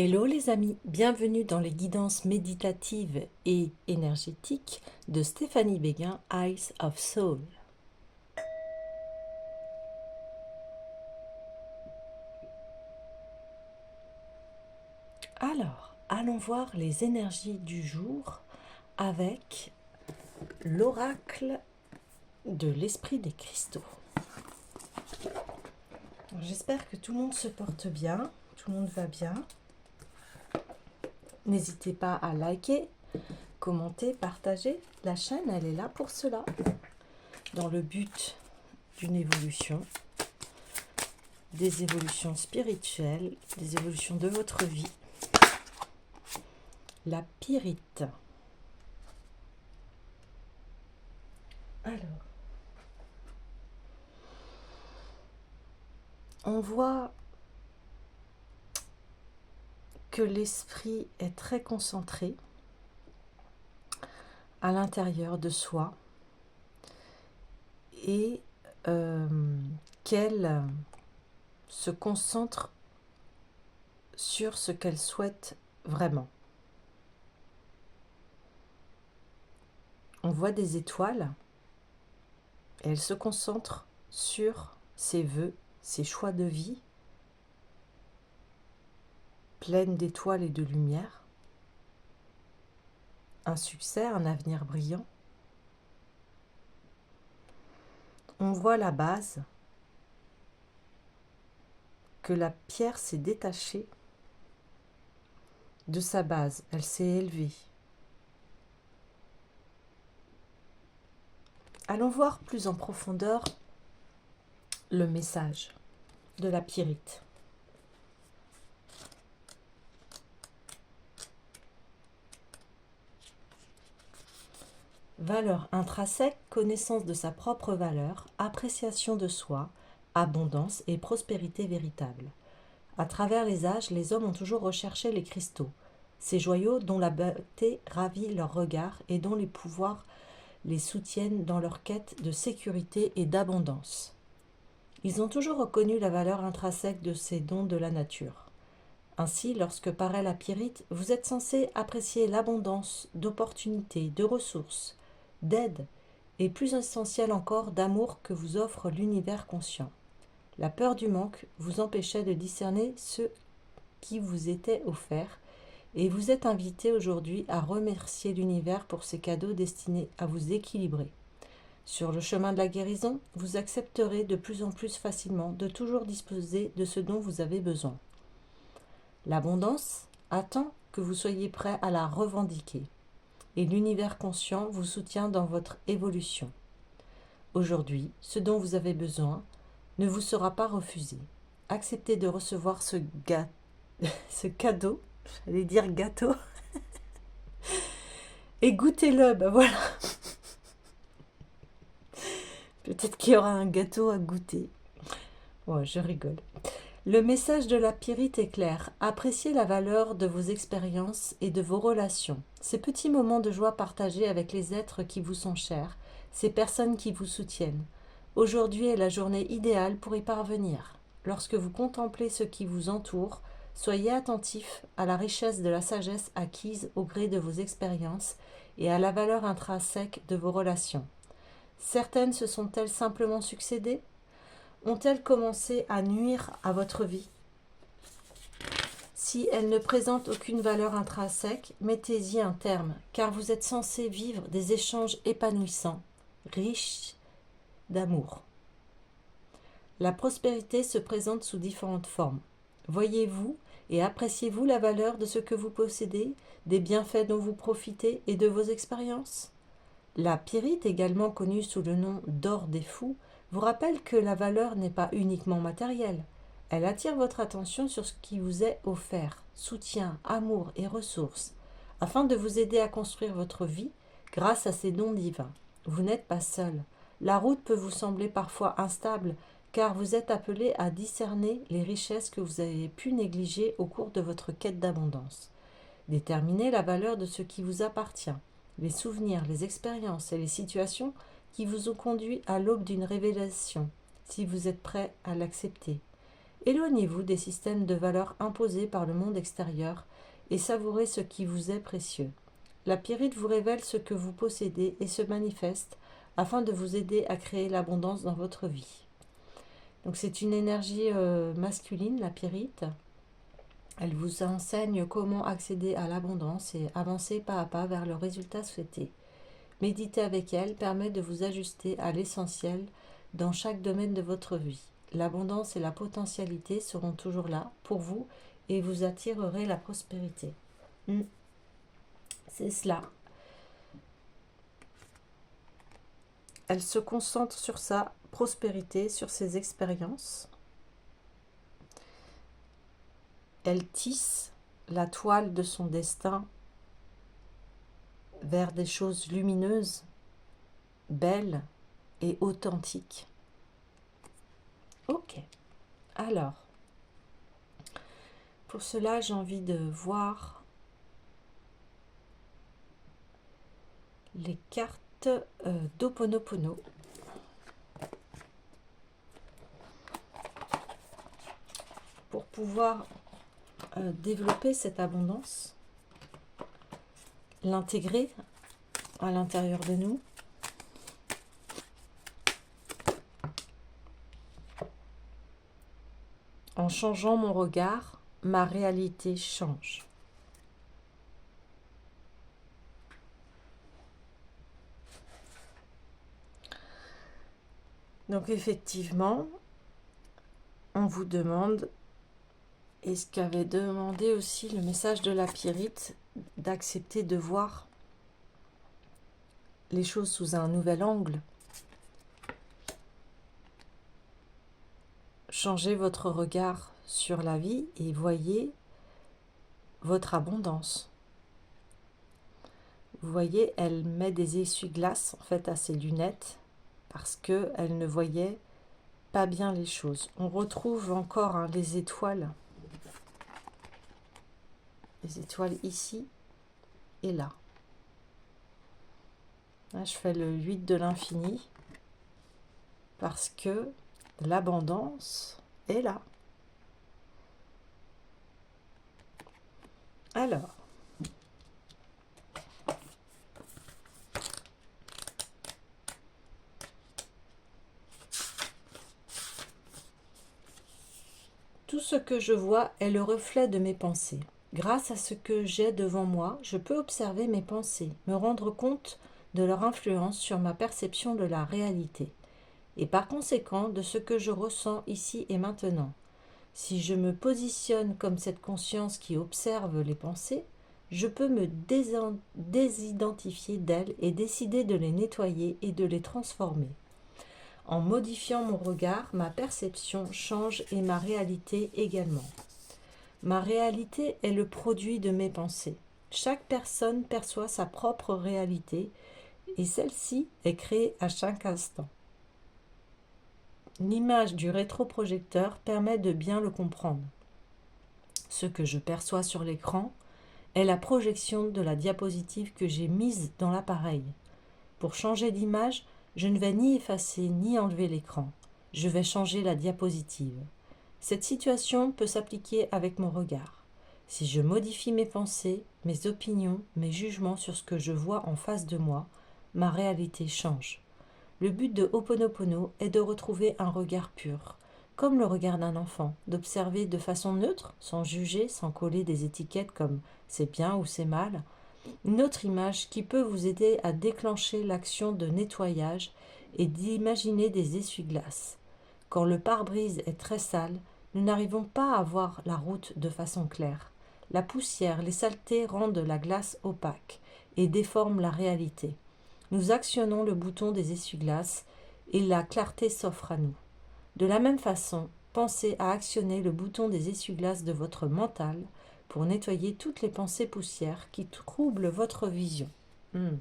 Hello les amis, bienvenue dans les guidances méditatives et énergétiques de Stéphanie Béguin, Eyes of Soul. Alors, allons voir les énergies du jour avec l'oracle de l'esprit des cristaux. J'espère que tout le monde se porte bien, tout le monde va bien. N'hésitez pas à liker, commenter, partager. La chaîne, elle est là pour cela, dans le but d'une évolution, des évolutions spirituelles, des évolutions de votre vie. La pyrite. Alors, on voit que l'esprit est très concentré à l'intérieur de soi et qu'elle se concentre sur ce qu'elle souhaite vraiment. On voit des étoiles et elle se concentre sur ses vœux, ses choix de vie, pleine d'étoiles et de lumière, un succès, un avenir brillant. On voit la base, que la pierre s'est détachée de sa base, elle s'est élevée. Allons voir plus en profondeur le message de la pyrite. Valeur intrinsèque, connaissance de sa propre valeur, appréciation de soi, abondance et prospérité véritable. À travers les âges, les hommes ont toujours recherché les cristaux, ces joyaux dont la beauté ravit leur regard et dont les pouvoirs les soutiennent dans leur quête de sécurité et d'abondance. Ils ont toujours reconnu la valeur intrinsèque de ces dons de la nature. Ainsi, lorsque paraît la pyrite, vous êtes censé apprécier l'abondance d'opportunités, de ressources, d'aide et plus essentiel encore d'amour que vous offre l'univers conscient. La peur du manque vous empêchait de discerner ce qui vous était offert et vous êtes invité aujourd'hui à remercier l'univers pour ces cadeaux destinés à vous équilibrer. Sur le chemin de la guérison, vous accepterez de plus en plus facilement de toujours disposer de ce dont vous avez besoin. L'abondance attend que vous soyez prêt à la revendiquer et l'univers conscient vous soutient dans votre évolution. Aujourd'hui, ce dont vous avez besoin ne vous sera pas refusé. Acceptez de recevoir ce cadeau, j'allais dire gâteau, et goûtez-le, ben voilà. Peut-être qu'il y aura un gâteau à goûter. Ouais, je rigole. Le message de la pyrite est clair. Appréciez la valeur de vos expériences et de vos relations. Ces petits moments de joie partagés avec les êtres qui vous sont chers, ces personnes qui vous soutiennent. Aujourd'hui est la journée idéale pour y parvenir. Lorsque vous contemplez ce qui vous entoure, soyez attentif à la richesse de la sagesse acquise au gré de vos expériences et à la valeur intrinsèque de vos relations. Certaines se sont-elles simplement succédées ? Ont-elles commencé à nuire à votre vie ? Si elles ne présentent aucune valeur intrinsèque, mettez-y un terme, car vous êtes censé vivre des échanges épanouissants, riches d'amour. La prospérité se présente sous différentes formes. Voyez-vous et appréciez-vous la valeur de ce que vous possédez, des bienfaits dont vous profitez et de vos expériences ? La pyrite, également connue sous le nom d'or des fous, vous rappelle que la valeur n'est pas uniquement matérielle. Elle attire votre attention sur ce qui vous est offert, soutien, amour et ressources, afin de vous aider à construire votre vie grâce à ces dons divins. Vous n'êtes pas seul. La route peut vous sembler parfois instable, car vous êtes appelé à discerner les richesses que vous avez pu négliger au cours de votre quête d'abondance. Déterminez la valeur de ce qui vous appartient, les souvenirs, les expériences et les situations qui vous ont conduit à l'aube d'une révélation, si vous êtes prêt à l'accepter. Éloignez-vous des systèmes de valeurs imposés par le monde extérieur et savourez ce qui vous est précieux. La pyrite vous révèle ce que vous possédez et se manifeste afin de vous aider à créer l'abondance dans votre vie. Donc c'est une énergie masculine, la pyrite. Elle vous enseigne comment accéder à l'abondance et avancer pas à pas vers le résultat souhaité. Méditer avec elle permet de vous ajuster à l'essentiel dans chaque domaine de votre vie. L'abondance et la potentialité seront toujours là pour vous et vous attirerez la prospérité. C'est cela. Elle se concentre sur sa prospérité, sur ses expériences. Elle tisse la toile de son destin vers des choses lumineuses, belles et authentiques. Ok. Alors, pour cela, j'ai envie de voir les cartes d'Ho'oponopono. Pour pouvoir développer cette abondance, l'intégrer à l'intérieur de nous. En changeant mon regard, ma réalité change. Donc effectivement, on vous demande, et ce qu'avait demandé aussi le message de la pyrite, d'accepter de voir les choses sous un nouvel angle. Changez votre regard sur la vie et voyez votre abondance. Vous voyez, elle met des essuie-glaces en fait à ses lunettes parce qu'elle ne voyait pas bien les choses. On retrouve encore les étoiles. Les étoiles ici et là. Là, je fais le 8 de l'infini parce que l'abondance est là. Alors, tout ce que je vois est le reflet de mes pensées. Grâce à ce que j'ai devant moi, je peux observer mes pensées, me rendre compte de leur influence sur ma perception de la réalité, et par conséquent de ce que je ressens ici et maintenant. Si je me positionne comme cette conscience qui observe les pensées, je peux me désidentifier d'elles et décider de les nettoyer et de les transformer. En modifiant mon regard, ma perception change et ma réalité également. Ma réalité est le produit de mes pensées. Chaque personne perçoit sa propre réalité et celle-ci est créée à chaque instant. L'image du rétroprojecteur permet de bien le comprendre. Ce que je perçois sur l'écran est la projection de la diapositive que j'ai mise dans l'appareil. Pour changer d'image, je ne vais ni effacer ni enlever l'écran. Je vais changer la diapositive. Cette situation peut s'appliquer avec mon regard. Si je modifie mes pensées, mes opinions, mes jugements sur ce que je vois en face de moi, ma réalité change. Le but de Ho'oponopono est de retrouver un regard pur, comme le regard d'un enfant, d'observer de façon neutre, sans juger, sans coller des étiquettes comme c'est bien ou c'est mal, une autre image qui peut vous aider à déclencher l'action de nettoyage et d'imaginer des essuie-glaces. Quand le pare-brise est très sale, nous n'arrivons pas à voir la route de façon claire. La poussière, les saletés rendent la glace opaque et déforment la réalité. Nous actionnons le bouton des essuie-glaces et la clarté s'offre à nous. De la même façon, pensez à actionner le bouton des essuie-glaces de votre mental pour nettoyer toutes les pensées poussières qui troublent votre vision. Me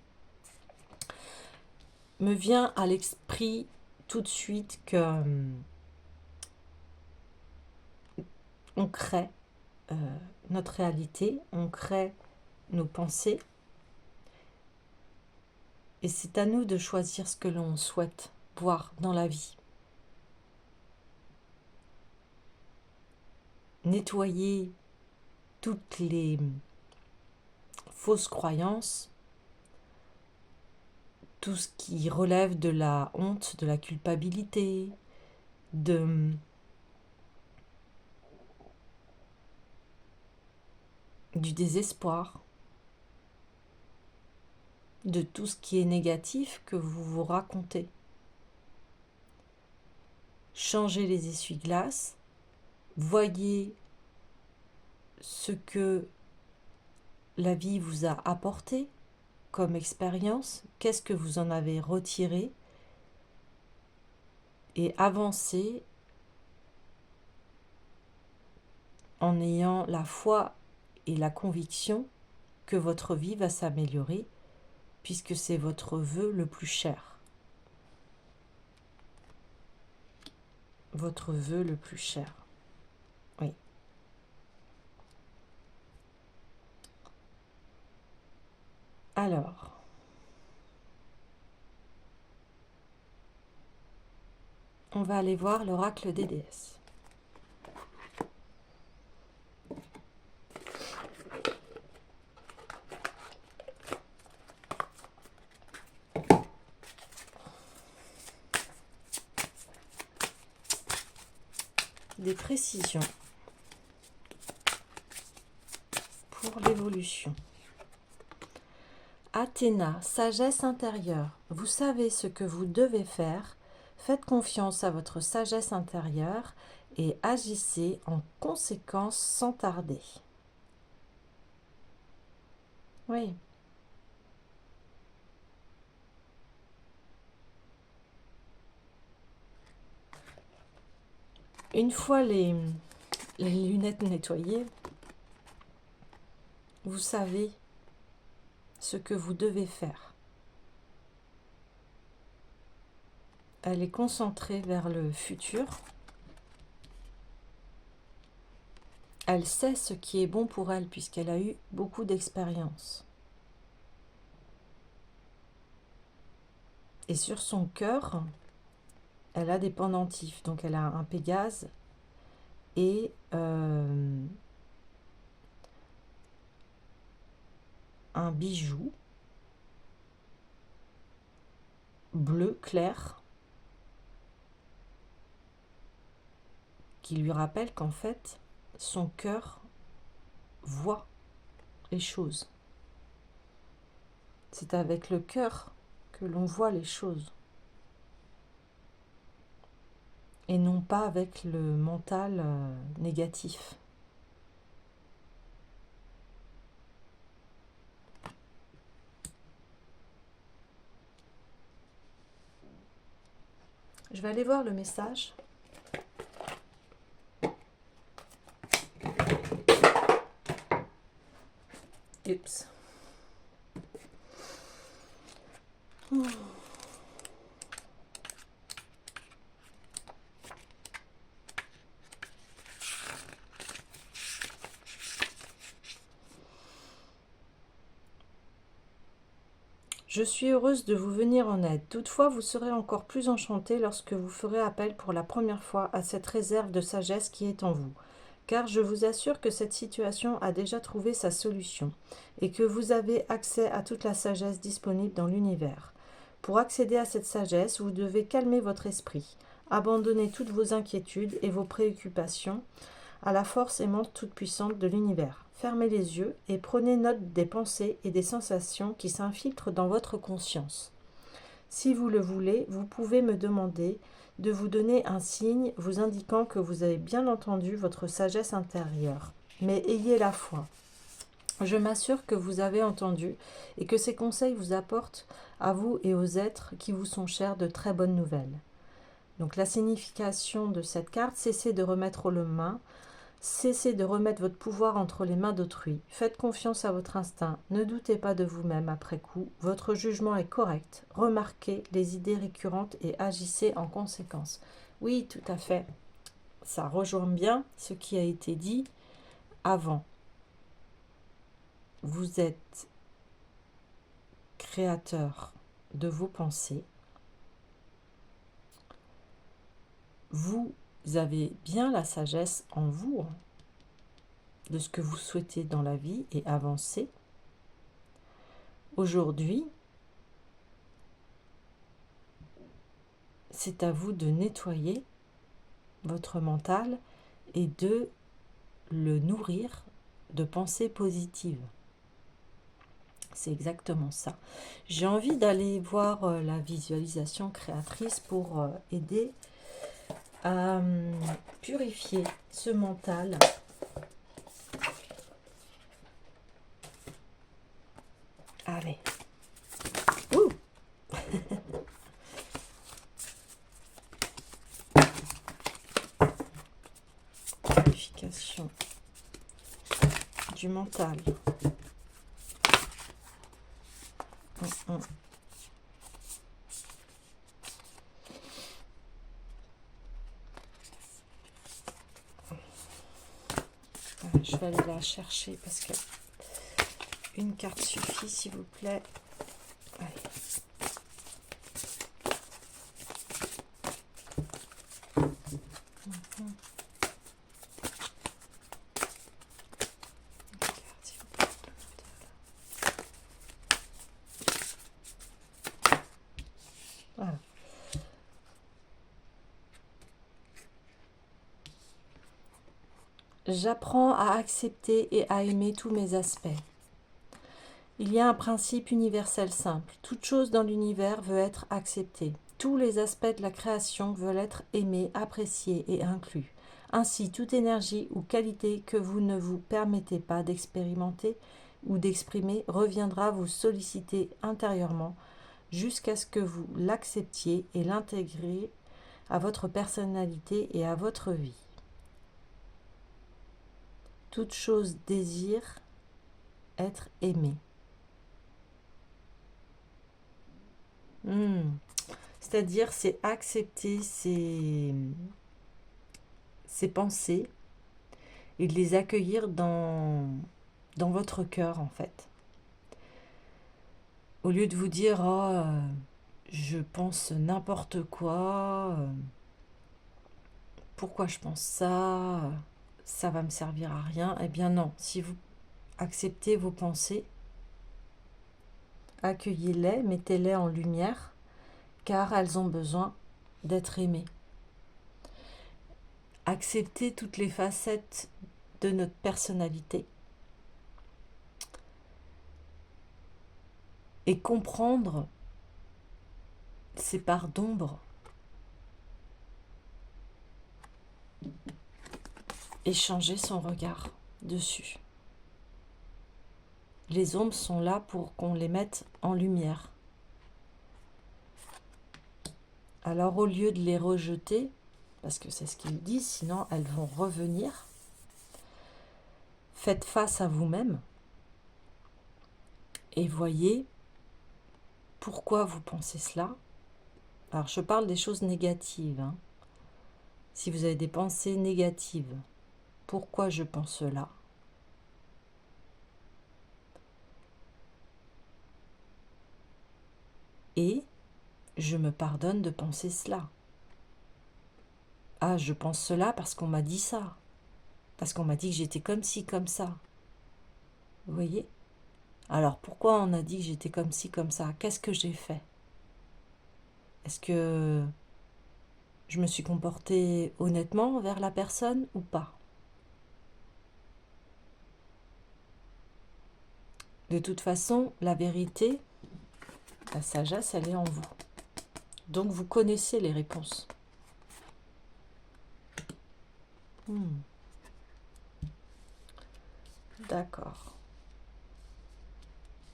vient à l'esprit tout de suite que on crée notre réalité, on crée nos pensées, et c'est à nous de choisir ce que l'on souhaite voir dans la vie. nettoyer toutes les fausses croyances, tout ce qui relève de la honte, de la culpabilité, du désespoir, de tout ce qui est négatif que vous vous racontez. Changez les essuie-glaces, voyez ce que la vie vous a apporté comme expérience, qu'est-ce que vous en avez retiré, et avancez en ayant la foi et la conviction que votre vie va s'améliorer, puisque c'est votre vœu le plus cher. Votre vœu le plus cher. Oui. Alors, on va aller voir l'oracle des déesses. Des précisions pour l'évolution. Athéna, sagesse intérieure, vous savez ce que vous devez faire, faites confiance à votre sagesse intérieure et agissez en conséquence sans tarder. Oui. Une fois les lunettes nettoyées, vous savez ce que vous devez faire. Elle est concentrée vers le futur. Elle sait ce qui est bon pour elle puisqu'elle a eu beaucoup d'expérience. Et sur son cœur, elle a des pendentifs. Donc elle a un Pégase et un bijou bleu clair qui lui rappelle qu'en fait, son cœur voit les choses. C'est avec le cœur que l'on voit les choses et non pas avec le mental négatif. Je vais aller voir le message. Oups. Je suis heureuse de vous venir en aide. Toutefois, vous serez encore plus enchanté lorsque vous ferez appel pour la première fois à cette réserve de sagesse qui est en vous. Car je vous assure que cette situation a déjà trouvé sa solution et que vous avez accès à toute la sagesse disponible dans l'univers. Pour accéder à cette sagesse, vous devez calmer votre esprit, abandonner toutes vos inquiétudes et vos préoccupations à la force aimante toute puissante de l'univers. Fermez les yeux et prenez note des pensées et des sensations qui s'infiltrent dans votre conscience. Si vous le voulez, vous pouvez me demander de vous donner un signe vous indiquant que vous avez bien entendu votre sagesse intérieure. Mais ayez la foi. Je m'assure que vous avez entendu et que ces conseils vous apportent à vous et aux êtres qui vous sont chers de très bonnes nouvelles. Donc la signification de cette carte, cessez de remettre aux mains. Cessez de remettre votre pouvoir entre les mains d'autrui. Faites confiance à votre instinct. Ne doutez pas de vous-même après coup. Votre jugement est correct. Remarquez les idées récurrentes et agissez en conséquence. Oui, tout à fait. Ça rejoint bien ce qui a été dit avant. Vous êtes créateur de vos pensées. Vous avez bien la sagesse en vous. de ce que vous souhaitez dans la vie et avancer. Aujourd'hui, c'est à vous de nettoyer votre mental et de le nourrir de pensées positives. C'est exactement ça. J'ai envie d'aller voir la visualisation créatrice pour aider à purifier ce mental. Allez. Ouh. Purification du mental. Je vais aller la chercher parce que une carte suffit, s'il vous plaît. Allez. Voilà. J'apprends à accepter et à aimer tous mes aspects. Il y a un principe universel simple. Toute chose dans l'univers veut être acceptée. Tous les aspects de la création veulent être aimés, appréciés et inclus. Ainsi, toute énergie ou qualité que vous ne vous permettez pas d'expérimenter ou d'exprimer reviendra vous solliciter intérieurement jusqu'à ce que vous l'acceptiez et l'intégriez à votre personnalité et à votre vie. Toute chose désire être aimée. C'est-à-dire, c'est accepter ses pensées et de les accueillir dans votre cœur, en fait. Au lieu de vous dire, oh, je pense n'importe quoi, pourquoi je pense ça, ça va me servir à rien. Eh bien non, si vous acceptez vos pensées, accueillez-les, mettez-les en lumière, car elles ont besoin d'être aimées. Accepter toutes les facettes de notre personnalité et comprendre ces parts d'ombre et changer son regard dessus. Les ombres sont là pour qu'on les mette en lumière. Alors au lieu de les rejeter, parce que c'est ce qu'ils disent, sinon elles vont revenir, faites face à vous-même et voyez pourquoi vous pensez cela. Alors je parle des choses négatives. Si vous avez des pensées négatives, pourquoi je pense cela? Et je me pardonne de penser cela. Ah, je pense cela parce qu'on m'a dit ça. Parce qu'on m'a dit que j'étais comme ci, comme ça. Vous voyez? Alors, pourquoi on a dit que j'étais comme ci, comme ça? Qu'est-ce que j'ai fait? Est-ce que je me suis comportée honnêtement envers la personne ou pas? De toute façon, la vérité, la sagesse, elle est en vous. Donc, vous connaissez les réponses. D'accord.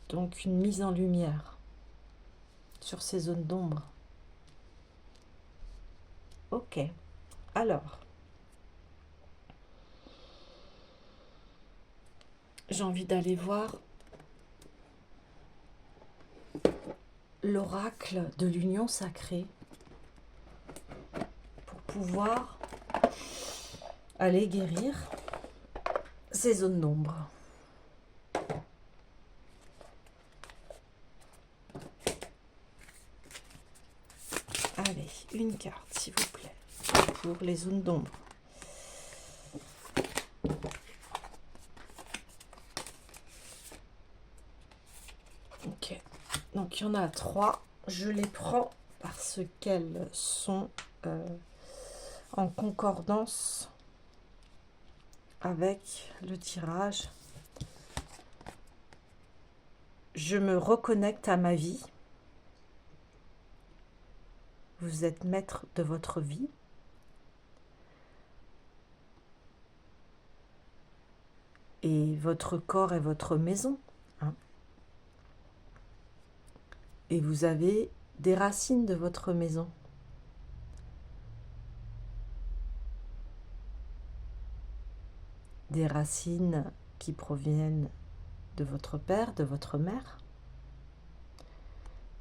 Donc, une mise en lumière sur ces zones d'ombre. Ok. Alors, j'ai envie d'aller voir l'oracle de l'union sacrée pour pouvoir aller guérir ces zones d'ombre. Allez, une carte, s'il vous plaît, pour les zones d'ombre. Donc il y en a 3. Je les prends parce qu'elles sont en concordance avec le tirage. Je me reconnecte à ma vie. Vous êtes maître de votre vie. Et votre corps est votre maison. Hein. Et vous avez des racines de votre maison. Des racines qui proviennent de votre père, de votre mère.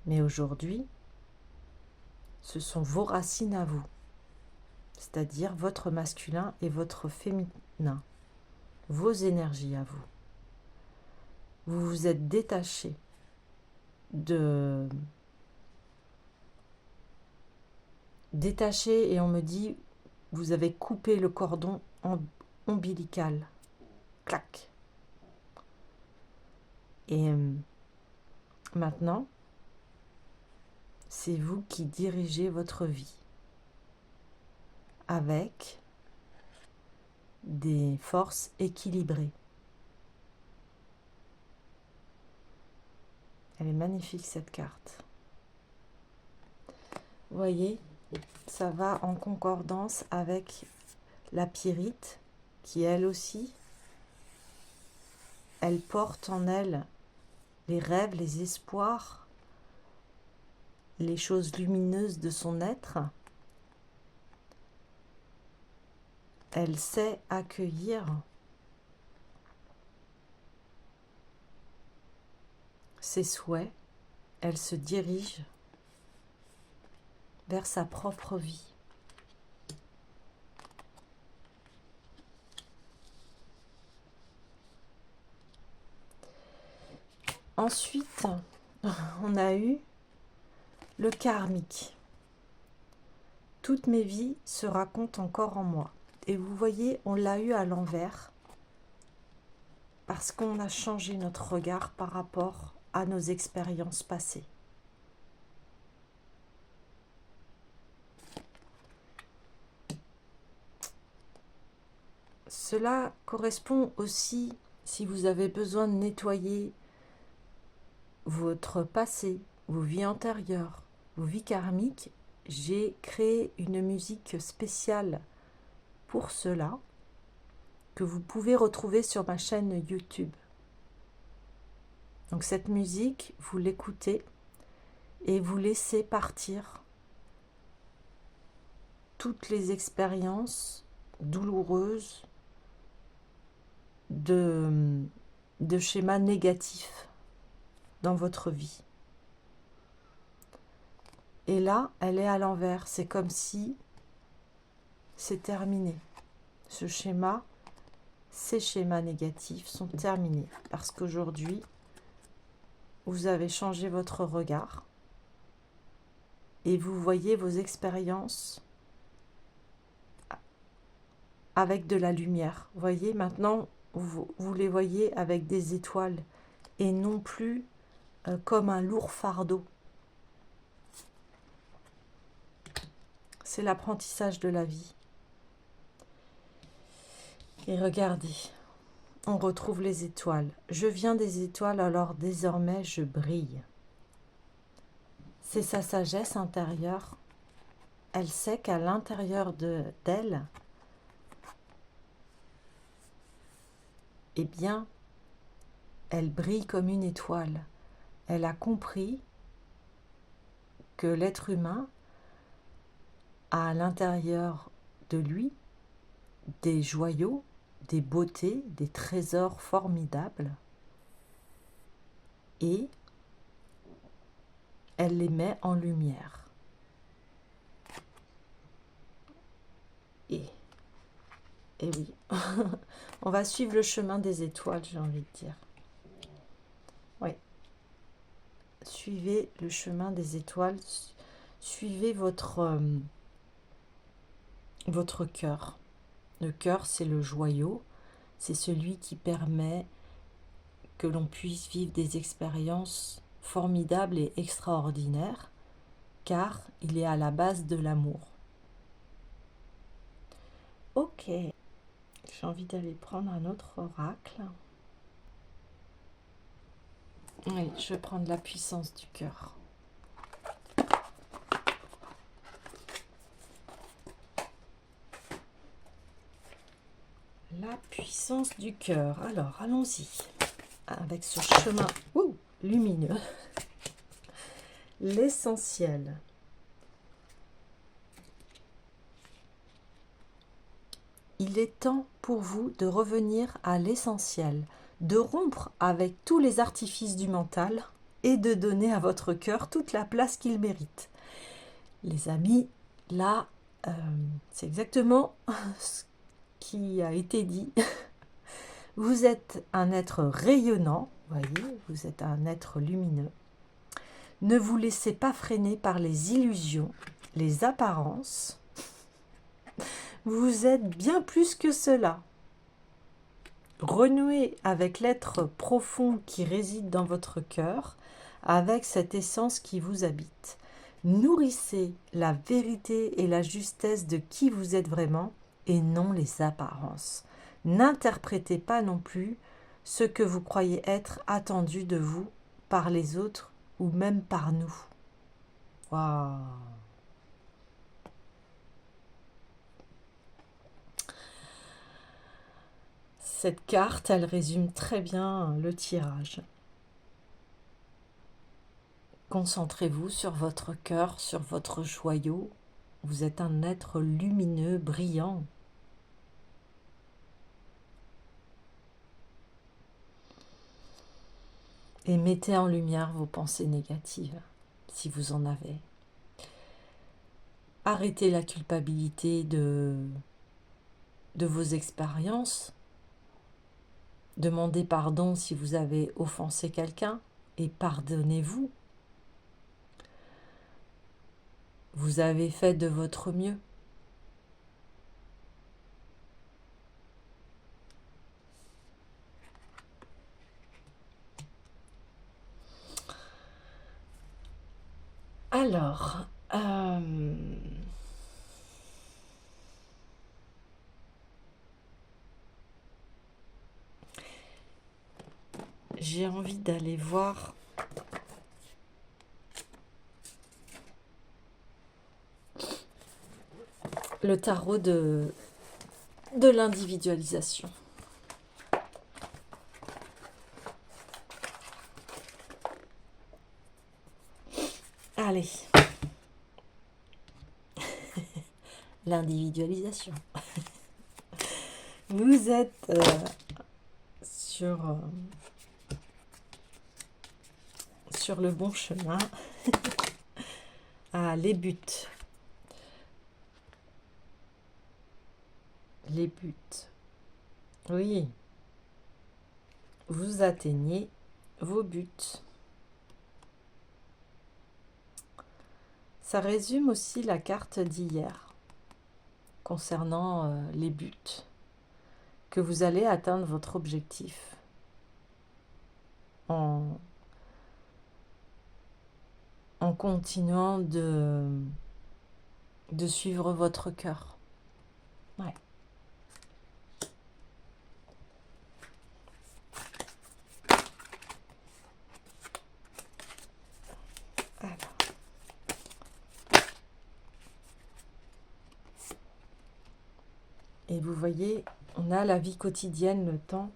Mais aujourd'hui, ce sont vos racines à vous, c'est-à-dire votre masculin et votre féminin, vos énergies à vous. Vous vous êtes détaché et on me dit, vous avez coupé le cordon ombilical. Clac. Et maintenant, c'est vous qui dirigez votre vie avec des forces équilibrées. Elle est magnifique cette carte. Vous voyez, ça va en concordance avec la Pyrite qui elle aussi, elle porte en elle les rêves, les espoirs, les choses lumineuses de son être. Elle sait accueillir ses souhaits. Elle se dirige vers sa propre vie. Ensuite, on a eu le karmique. Toutes mes vies se racontent encore en moi. Et vous voyez, on l'a eu à l'envers parce qu'on a changé notre regard par rapport à nos expériences passées. Cela correspond aussi, si vous avez besoin de nettoyer votre passé, vos vies antérieures, vos vies karmiques, j'ai créé une musique spéciale pour cela que vous pouvez retrouver sur ma chaîne YouTube. Donc cette musique, vous l'écoutez et vous laissez partir toutes les expériences douloureuses de schémas négatifs dans votre vie. Et là, elle est à l'envers. C'est comme si c'est terminé. Ce schéma, ces schémas négatifs sont terminés. Parce qu'aujourd'hui, vous avez changé votre regard. Et vous voyez vos expériences avec de la lumière. Vous voyez, maintenant, vous les voyez avec des étoiles. Et non plus comme un lourd fardeau. C'est l'apprentissage de la vie. Et regardez, on retrouve les étoiles. Je viens des étoiles, alors désormais je brille. C'est sa sagesse intérieure. Elle sait qu'à l'intérieur d'elle, eh bien, elle brille comme une étoile. Elle a compris que l'être humain a à l'intérieur de lui des joyaux, des beautés, des trésors formidables et elle les met en lumière. Et oui, on va suivre le chemin des étoiles, j'ai envie de dire. Oui. Suivez le chemin des étoiles, suivez votre cœur. Le cœur, c'est le joyau, c'est celui qui permet que l'on puisse vivre des expériences formidable et extraordinaire, car il est à la base de l'amour. Ok, j'ai envie d'aller prendre un autre oracle. Oui, je vais prendre la puissance du cœur. La puissance du cœur. Alors, allons-y. Avec ce chemin lumineux. L'essentiel. Il est temps pour vous de revenir à l'essentiel, de rompre avec tous les artifices du mental et de donner à votre cœur toute la place qu'il mérite. Les amis, là, c'est exactement ce qui a été dit. Vous êtes un être rayonnant, voyez, vous êtes un être lumineux. Ne vous laissez pas freiner par les illusions, les apparences. Vous êtes bien plus que cela. Renouez avec l'être profond qui réside dans votre cœur, avec cette essence qui vous habite. Nourrissez la vérité et la justesse de qui vous êtes vraiment et non les apparences. N'interprétez pas non plus ce que vous croyez être attendu de vous par les autres ou même par nous. Waouh! Cette carte, elle résume très bien le tirage. Concentrez-vous sur votre cœur, sur votre joyau. Vous êtes un être lumineux, brillant. Et mettez en lumière vos pensées négatives, si vous en avez. Arrêtez la culpabilité de vos expériences. Demandez pardon si vous avez offensé quelqu'un et pardonnez-vous. Vous avez fait de votre mieux. Alors, j'ai envie d'aller voir le tarot de l'individualisation. Allez. L'individualisation. Vous êtes sur le bon chemin. Ah, les buts. Les buts. Oui. Vous atteignez vos buts. Ça résume aussi la carte d'hier concernant les buts, que vous allez atteindre votre objectif en continuant de suivre votre cœur. Ouais. Alors. Et vous voyez, on a la vie quotidienne, le temps.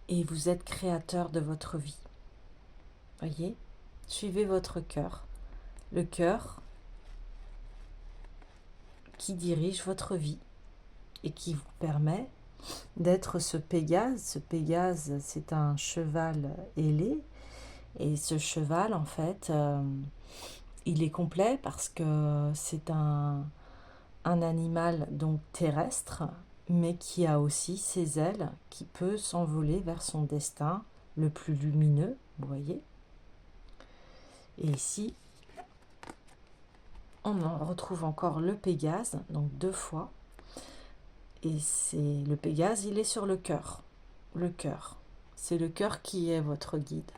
Et vous êtes créateur de votre vie. Voyez, suivez votre cœur. Le cœur qui dirige votre vie et qui vous permet d'être ce Pégase. Ce Pégase, c'est un cheval ailé. Et ce cheval, en fait, il est complet parce que c'est un animal donc terrestre, mais qui a aussi ses ailes, qui peut s'envoler vers son destin le plus lumineux, vous voyez. Et ici, on en retrouve encore le Pégase, donc 2 fois. Et c'est le Pégase, il est sur le cœur. le cœur. C'est le cœur qui est votre guide.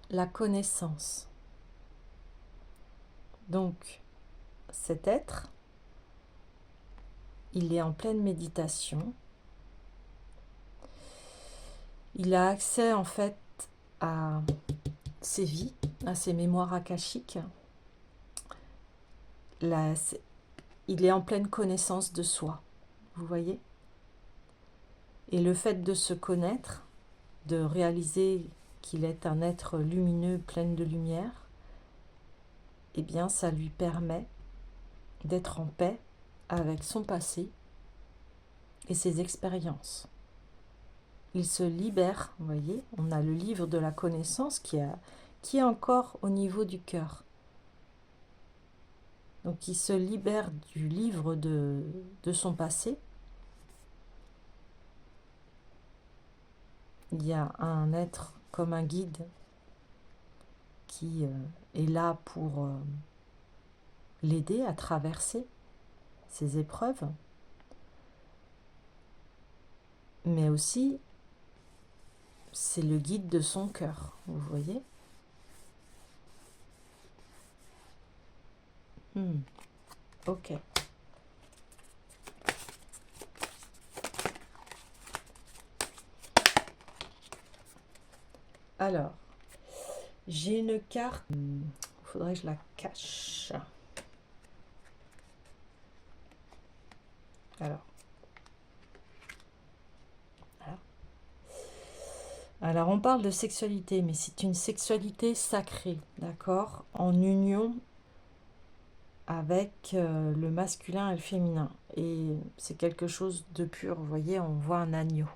La connaissance. Donc, cet être, il est en pleine méditation. Il a accès en fait à ses vies, à ses mémoires akashiques. Là, il est en pleine connaissance de soi, vous voyez? Et le fait de se connaître, de réaliser qu'il est un être lumineux, plein de lumière, eh bien, ça lui permet d'être en paix avec son passé et ses expériences. Il se libère, vous voyez, on a le livre de la connaissance qui est encore au niveau du cœur. Donc il se libère du livre de son passé. Il y a un être comme un guide qui est là pour l'aider à traverser ces épreuves. Mais aussi, c'est le guide de son cœur, vous voyez? Ok. Alors, j'ai une carte. Il faudrait que je la cache. Alors. Voilà. Alors, on parle de sexualité, mais c'est une sexualité sacrée, d'accord? En union avec le masculin et le féminin. Et c'est quelque chose de pur. Vous voyez, on voit un agneau.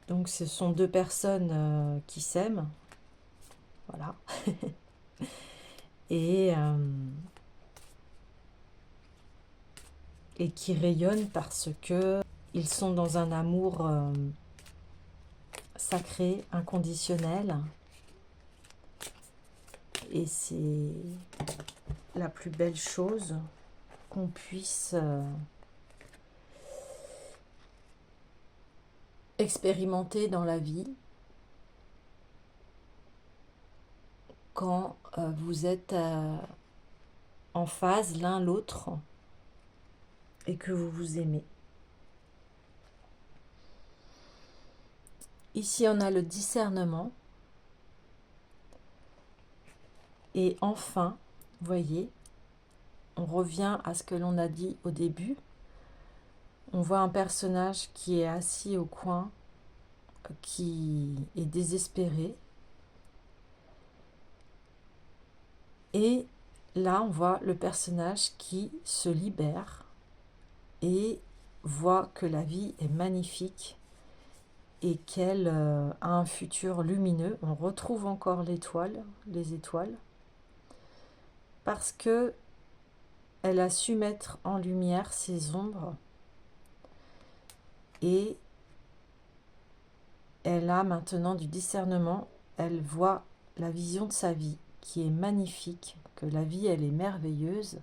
Donc, ce sont deux personnes qui s'aiment. Voilà. et qui rayonnent parce que ils sont dans un amour sacré, inconditionnel. Et c'est la plus belle chose qu'on puisse expérimenter dans la vie quand vous êtes en phase l'un l'autre et que vous vous aimez. Ici, on a le discernement. Et enfin, vous voyez, on revient à ce que l'on a dit au début. On voit un personnage qui est assis au coin, qui est désespéré. Et là, on voit le personnage qui se libère et voit que la vie est magnifique et qu'elle a un futur lumineux. On retrouve encore les étoiles, parce que elle a su mettre en lumière ses ombres et elle a maintenant du discernement. Elle voit la vision de sa vie qui est magnifique, que la vie elle est merveilleuse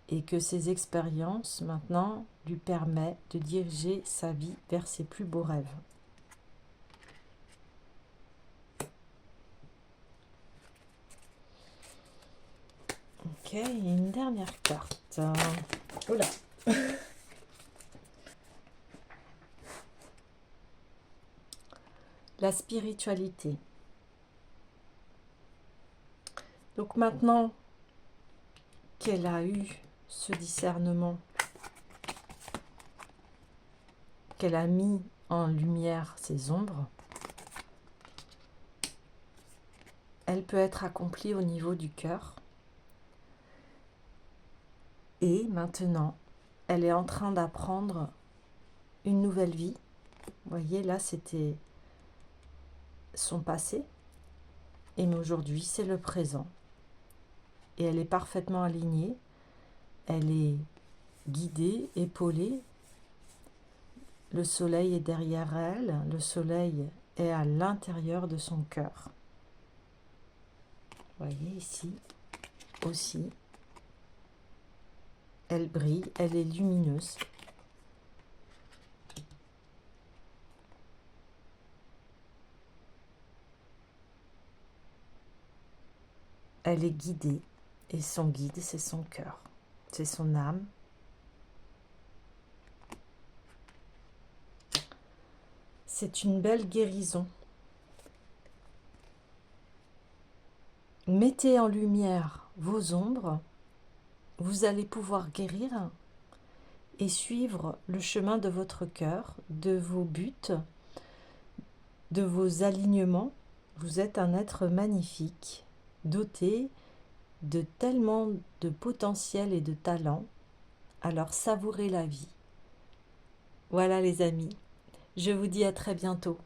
et que ses expériences maintenant lui permettent de diriger sa vie vers ses plus beaux rêves. Ok, une dernière carte. Oula. La spiritualité. Donc maintenant qu'elle a eu ce discernement, qu'elle a mis en lumière ses ombres, elle peut être accomplie au niveau du cœur. Et maintenant, elle est en train d'apprendre une nouvelle vie. Vous voyez, là, c'était son passé. Et aujourd'hui, c'est le présent. Et elle est parfaitement alignée. Elle est guidée, épaulée. Le soleil est derrière elle. Le soleil est à l'intérieur de son cœur. Voyez ici aussi, elle brille, elle est lumineuse. Elle est guidée et son guide, c'est son cœur, c'est son âme. C'est une belle guérison. Mettez en lumière vos ombres, vous allez pouvoir guérir et suivre le chemin de votre cœur, de vos buts, de vos alignements. Vous êtes un être magnifique, doté de tellement de potentiel et de talent. Alors savourez la vie. Voilà les amis, je vous dis à très bientôt.